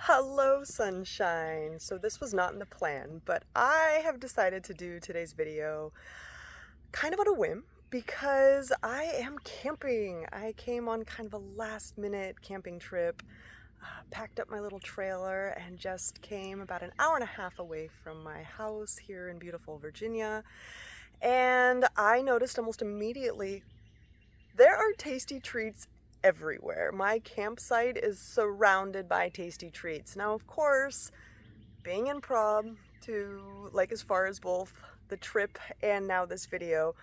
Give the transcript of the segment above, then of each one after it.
Hello, sunshine. So this was not in the plan, but I have decided to do today's video kind of on a whim because I am camping. I came on kind of a last minute camping trip, packed up my little trailer and just came about an hour and a half away from my house here in beautiful Virginia. And I noticed almost immediately there are tasty treats everywhere. My campsite is surrounded by tasty treats. Now, of course, being in prob to like as far as both the trip and now this video,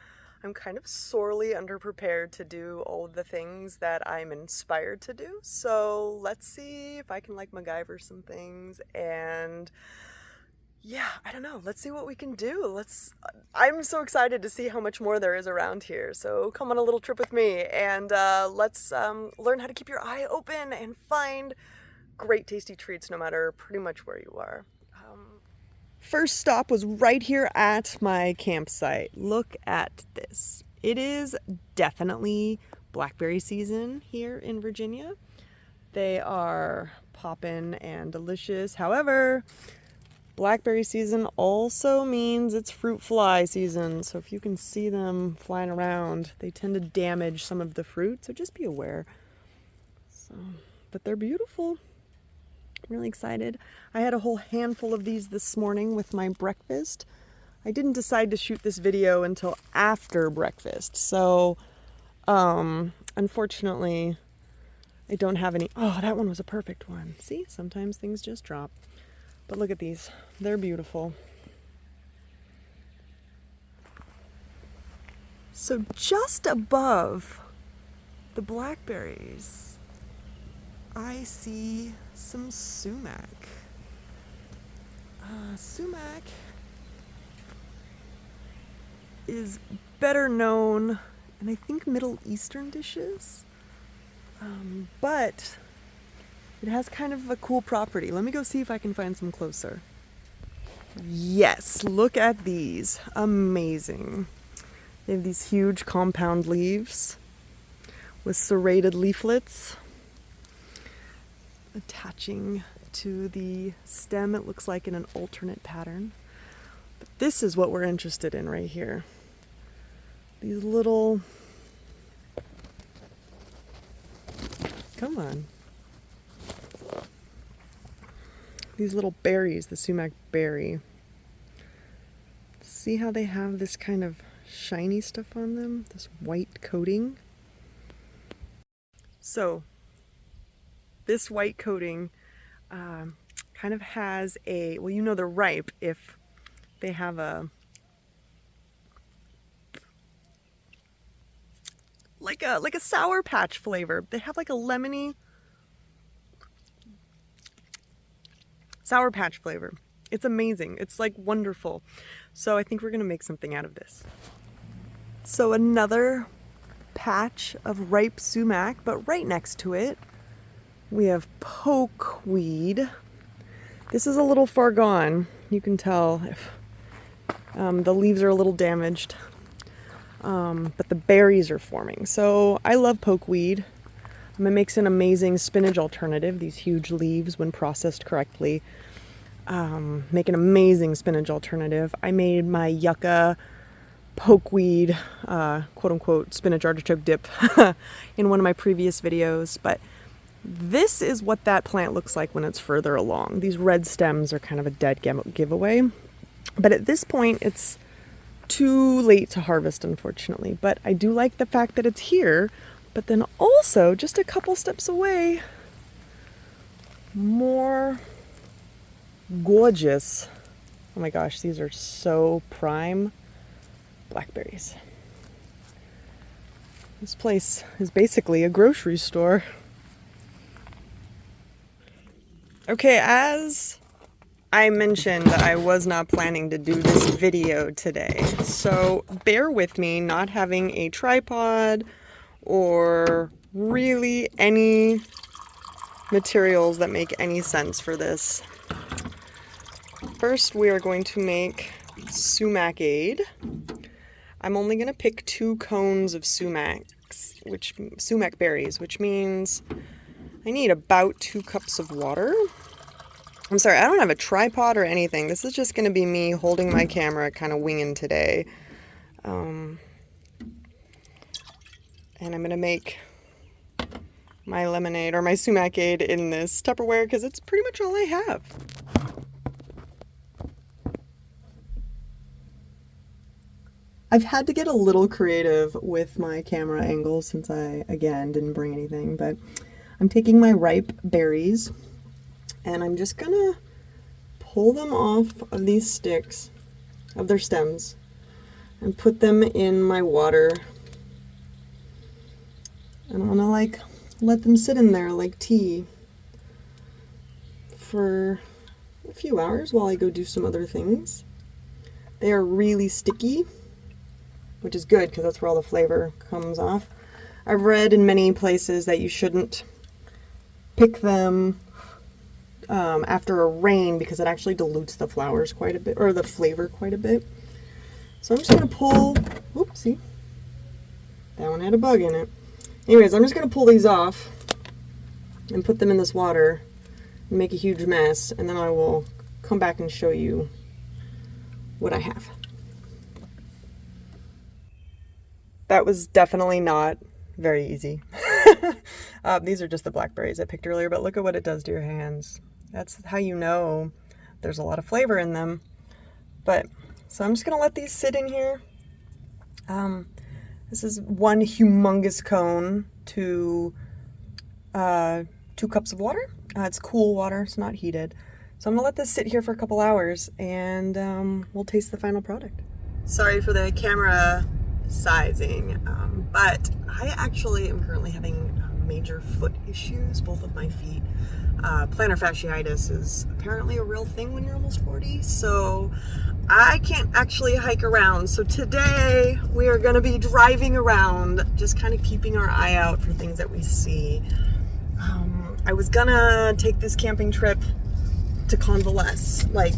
I'm kind of sorely underprepared to do all of the things that I'm inspired to do. So let's see if I can like MacGyver some things and yeah, I don't know. Let's see what we can do. I'm so excited to see how much more there is around here. So come on a little trip with me and let's learn how to keep your eye open and find great tasty treats no matter pretty much where you are. First stop was right here at my campsite. Look at this. It is definitely blackberry season here in Virginia. They are poppin' and delicious. However, blackberry season also means it's fruit fly season. So if you can see them flying around, they tend to damage some of the fruit. So just be aware. But they're beautiful. I'm really excited. I had a whole handful of these this morning with my breakfast. I didn't decide to shoot this video until after breakfast. So unfortunately, I don't have any. Oh, that one was a perfect one. See, sometimes things just drop. But look at these. They're beautiful. So just above the blackberries, I see some sumac. Sumac is better known in, I think, Middle Eastern dishes, but it has kind of a cool property. Let me go see if I can find some closer. Yes, look at these. Amazing. They have these huge compound leaves with serrated leaflets attaching to the stem. It looks like in an alternate pattern. But this is what we're interested in right here. These little... Come on. These little berries, the sumac berry. See how they have this kind of shiny stuff on them? This white coating? So, this white coating kind of has a, well, you know they're ripe if they have like a Sour Patch flavor. They have like a lemony Sour Patch flavor. It's amazing. It's like wonderful. So I think we're gonna make something out of this. So another patch of ripe sumac, but right next to it we have pokeweed. This is a little far gone. You can tell if the leaves are a little damaged, but the berries are forming. So I love pokeweed. It makes an amazing spinach alternative. These huge leaves, when processed correctly, make an amazing spinach alternative. I made my yucca pokeweed, quote-unquote, spinach artichoke dip in one of my previous videos, but this is what that plant looks like when it's further along. These red stems are kind of a dead giveaway, but at this point it's too late to harvest, unfortunately. But I do like the fact that it's here, but then also just a couple steps away, more gorgeous, oh my gosh, these are so prime, blackberries. This place is basically a grocery store. Okay, as I mentioned, I was not planning to do this video today, so bear with me not having a tripod or really any materials that make any sense for this. First, we are going to make Sumacade. I'm only going to pick 2 cones of sumac berries, which means I need about 2 cups of water. I'm sorry, I don't have a tripod or anything. This is just going to be me holding my camera, kind of winging today. And I'm going to make my lemonade or my Sumacade in this Tupperware because it's pretty much all I have. I've had to get a little creative with my camera angles since I, again, didn't bring anything, but I'm taking my ripe berries and I'm just gonna pull them off of these sticks, of their stems, and put them in my water. And I'm gonna like let them sit in there like tea for a few hours while I go do some other things. They are really sticky, which is good because that's where all the flavor comes off. I've read in many places that you shouldn't pick them after a rain because it actually dilutes the flowers quite a bit, or the flavor quite a bit. So I'm just going to pull, oopsie, that one had a bug in it. Anyways, I'm just going to pull these off and put them in this water and make a huge mess, and then I will come back and show you what I have. That was definitely not very easy. These are just the blackberries I picked earlier, but look at what it does to your hands. That's how you know there's a lot of flavor in them. But, so I'm just going to let these sit in here. This is one humongous cone to 2 cups of water. It's cool water, it's not heated. So I'm going to let this sit here for a couple hours and we'll taste the final product. Sorry for the camera sizing, but I actually am currently having major foot issues, both of my feet. Plantar fasciitis is apparently a real thing when you're almost 40, so I can't actually hike around. So today we are going to be driving around, just kind of keeping our eye out for things that we see. I was gonna take this camping trip to convalesce, like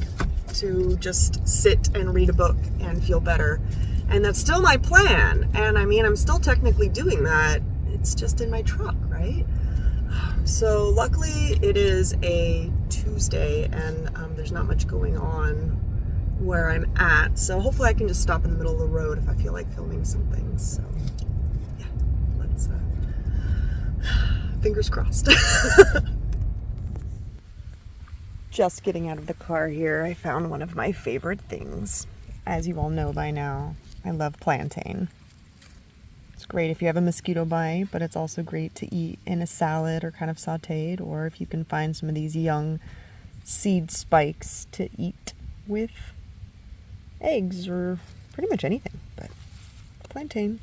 to just sit and read a book and feel better. And that's still my plan. And I mean, I'm still technically doing that. It's just in my truck, right? So luckily it is a Tuesday and there's not much going on where I'm at. So hopefully I can just stop in the middle of the road if I feel like filming some things. So yeah, let's, fingers crossed. Just getting out of the car here, I found one of my favorite things. As you all know by now, I love plantain. It's great if you have a mosquito bite, but it's also great to eat in a salad or kind of sauteed, or if you can find some of these young seed spikes to eat with eggs or pretty much anything, but plantain.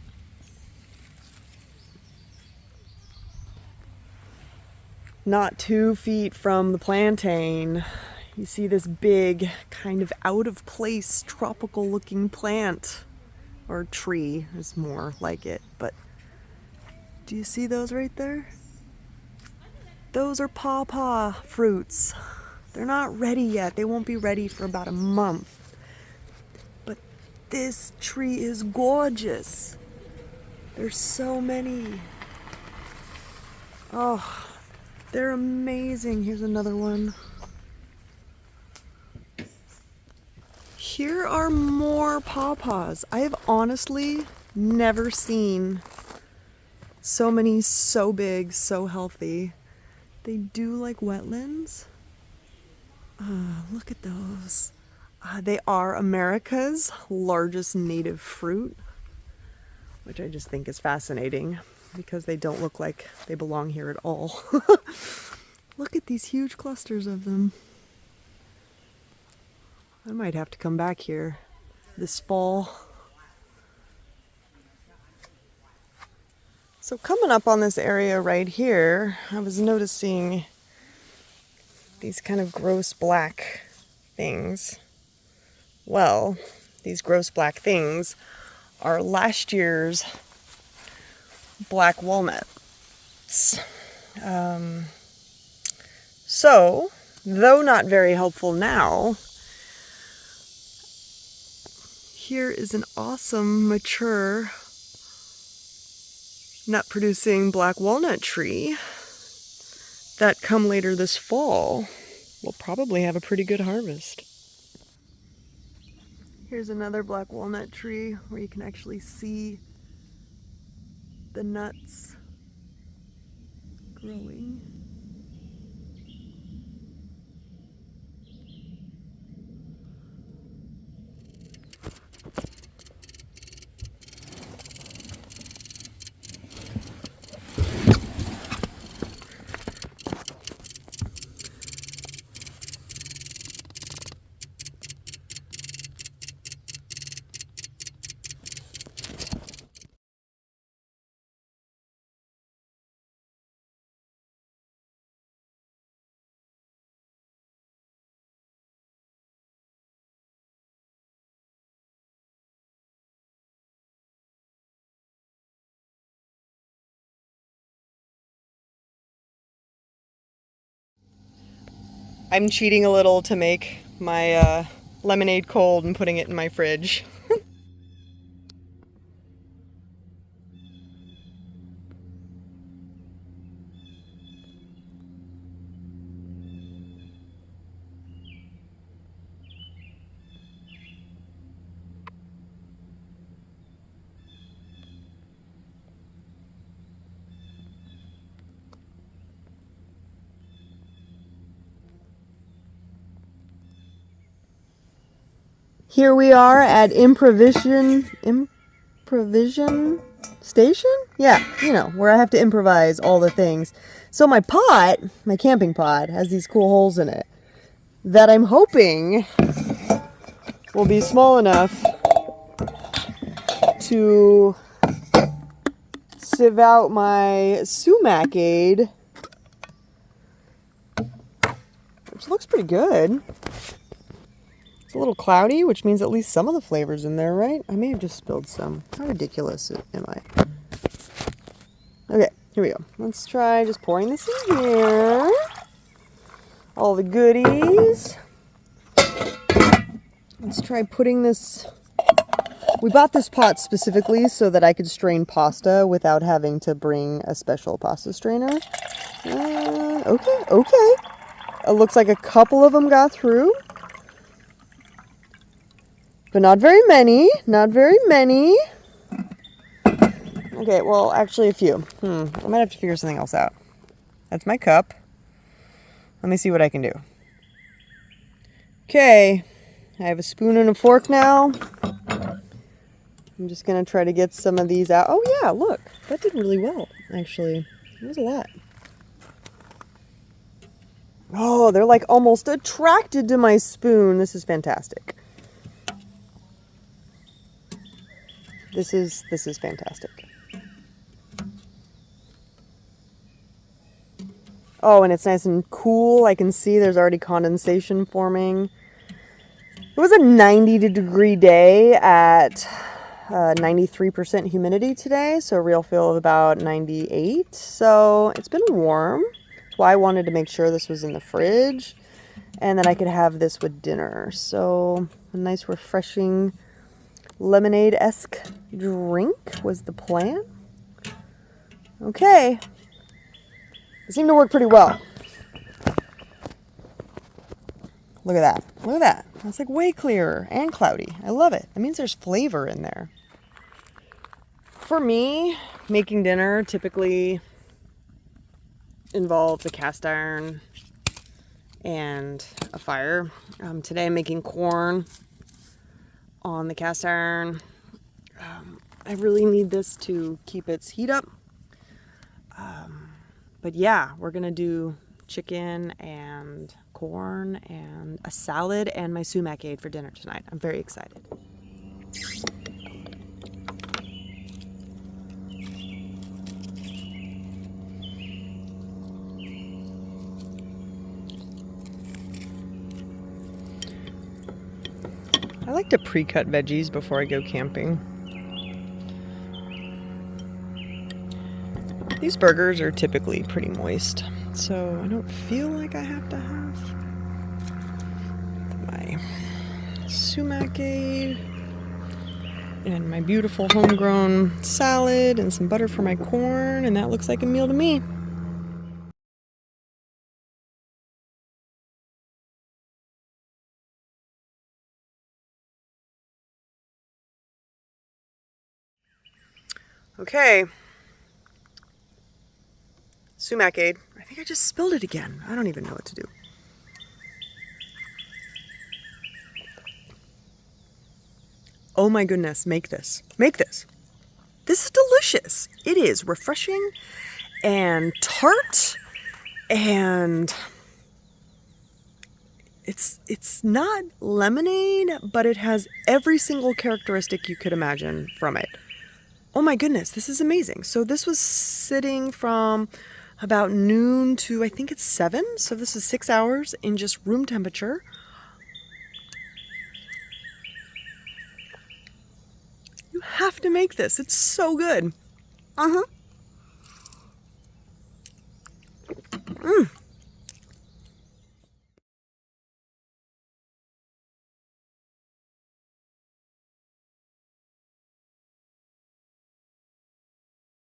Not 2 feet from the plantain, you see this big, kind of out of place, tropical looking plant. Or tree is more like it, but do you see those right there? Those are pawpaw fruits. They're not ready yet. They won't be ready for about a month. But this tree is gorgeous. There's so many. Oh, they're amazing. Here's another one. Here are more pawpaws. I have honestly never seen so many so big, so healthy. They do like wetlands. Look at those. They are America's largest native fruit, which I just think is fascinating because they don't look like they belong here at all. Look at these huge clusters of them. I might have to come back here this fall. So coming up on this area right here, I was noticing these kind of gross black things. Well, these gross black things are last year's black walnuts. So, though not very helpful now, here is an awesome mature nut producing black walnut tree that come later this fall. we'll probably have a pretty good harvest. Here's another black walnut tree where you can actually see the nuts growing. I'm cheating a little to make my lemonade cold and putting it in my fridge. Here we are at Improvision Station? Yeah, you know, where I have to improvise all the things. So my pot, my camping pot, has these cool holes in it that I'm hoping will be small enough to sieve out my Sumacade, which looks pretty good. It's a little cloudy, which means at least some of the flavor's in there, right? I may have just spilled some. How ridiculous am I? Okay, here we go. Let's try just pouring this in here. All the goodies. Let's try putting this... We bought this pot specifically so that I could strain pasta without having to bring a special pasta strainer. Okay. It looks like a couple of them got through. But not very many. Okay, well, actually a few. I might have to figure something else out. That's my cup. Let me see what I can do. Okay, I have a spoon and a fork now. I'm just going to try to get some of these out. Oh yeah, look, that did really well, actually. That was a lot. Oh, they're like almost attracted to my spoon. This is fantastic. This is fantastic. Oh, and it's nice and cool. I can see there's already condensation forming. It was a 90-degree day at 93% humidity today, so a real feel of about 98. So it's been warm. That's why I wanted to make sure this was in the fridge and that I could have this with dinner. So a nice refreshing lemonade-esque drink was the plan. Okay. It seemed to work pretty well. Look at that. Look at that. That's like way clearer and cloudy. I love it. That means there's flavor in there. For me, making dinner typically involves a cast iron and a fire. Today I'm making corn on the cast iron. I really need this to keep its heat up. But yeah, we're gonna do chicken and corn and a salad and my Sumacade for dinner tonight. I'm very excited. I like to pre-cut veggies before I go camping. These burgers are typically pretty moist, so I don't feel like I have to have my Sumacade and my beautiful homegrown salad and some butter for my corn, and that looks like a meal to me. Okay. Sumacade. I think I just spilled it again. I don't even know what to do. Oh my goodness, make this. Make this. This is delicious. It is refreshing and tart, and it's not lemonade, but it has every single characteristic you could imagine from it. Oh my goodness, this is amazing. So this was sitting from about noon to I think it's 7, so this is 6 hours in just room temperature. You have to make this. It's so good.